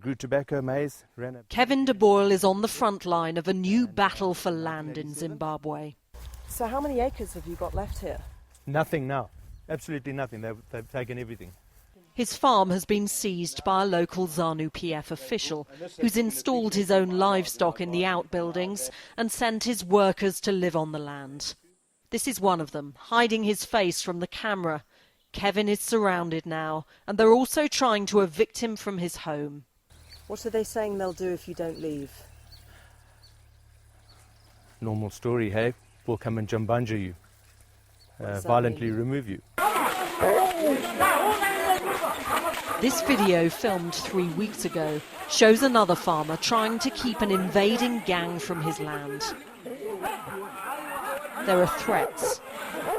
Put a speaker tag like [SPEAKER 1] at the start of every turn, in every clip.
[SPEAKER 1] grew tobacco, maize,
[SPEAKER 2] Kevin de Boyle is on the front line of a new battle for land in Zimbabwe.
[SPEAKER 3] So how many acres have you got left here?
[SPEAKER 1] Nothing now. Absolutely nothing. They've taken everything.
[SPEAKER 2] His farm has been seized by a local ZANU-PF official who's installed his own livestock in the outbuildings and sent his workers to live on the land. This is one of them, hiding his face from the camera. Kevin is surrounded now, and they're also trying to evict him from his home.
[SPEAKER 3] What are they saying they'll do if you don't leave?
[SPEAKER 1] Normal story, hey? We'll come and jambanja you, violently remove you.
[SPEAKER 2] This video, filmed 3 weeks ago, shows another farmer trying to keep an invading gang from his land. There are threats,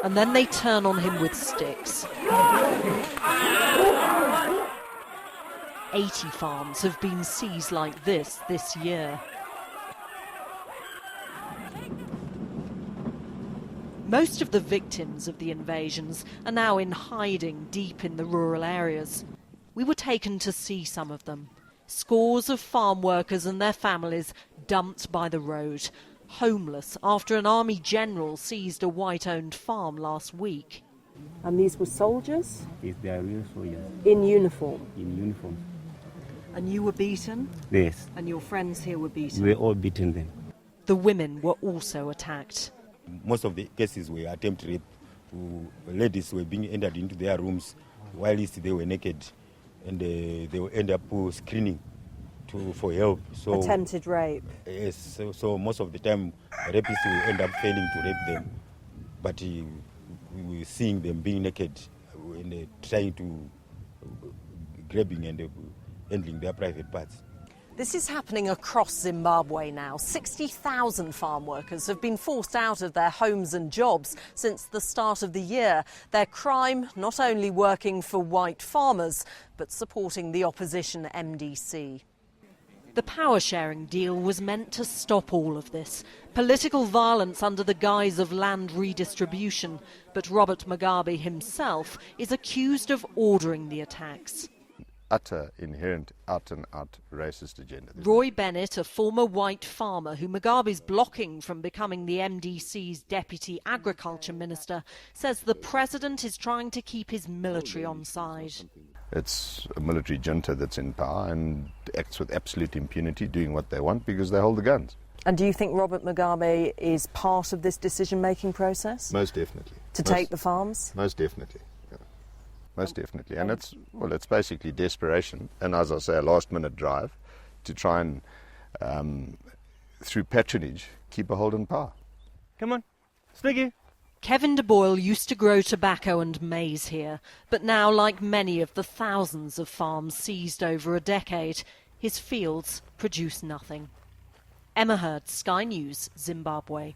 [SPEAKER 2] and then they turn on him with sticks. 80 farms have been seized like this year. Most of the victims of the invasions are now in hiding deep in the rural areas. We were taken to see some of them. Scores of farm workers and their families dumped by the road, homeless after an army general seized a white-owned farm last week.
[SPEAKER 3] And these were soldiers?
[SPEAKER 4] Yes, they are real soldiers.
[SPEAKER 3] In uniform?
[SPEAKER 4] In uniform.
[SPEAKER 2] And you were beaten?
[SPEAKER 4] Yes.
[SPEAKER 2] And your friends here were beaten?
[SPEAKER 4] We were all beaten then.
[SPEAKER 2] The women were also attacked.
[SPEAKER 5] Most of the cases were attempted rape. Ladies were being entered into their rooms while they were naked, and they will end up screening for help. So,
[SPEAKER 3] attempted rape?
[SPEAKER 5] Yes, so most of the time rapists will end up failing to rape them, but we were seeing them being naked and trying to grabbing and handling their private parts.
[SPEAKER 2] This is happening across Zimbabwe now. 60,000 farm workers have been forced out of their homes and jobs since the start of the year. Their crime, not only working for white farmers, but supporting the opposition MDC. The power-sharing deal was meant to stop all of this. Political violence under the guise of land redistribution. But Robert Mugabe himself is accused of ordering the attacks.
[SPEAKER 6] Utter, inherent, out-and-out racist agenda.
[SPEAKER 2] Roy Bennett, a former white farmer who Mugabe's blocking from becoming the MDC's deputy agriculture minister, says the president is trying to keep his military on side.
[SPEAKER 6] It's a military junta that's in power and acts with absolute impunity, doing what they want because they hold the guns.
[SPEAKER 3] And do you think Robert Mugabe is part of this decision-making process?
[SPEAKER 6] Most definitely.
[SPEAKER 3] Take the farms?
[SPEAKER 6] Most definitely. Most definitely. And it's basically desperation and, as I say, a last-minute drive to try and, through patronage, keep a hold on power.
[SPEAKER 1] Come on, Sticky.
[SPEAKER 2] Kevin de Boyle used to grow tobacco and maize here, but now, like many of the thousands of farms seized over a decade, his fields produce nothing. Emma Hurd, Sky News, Zimbabwe.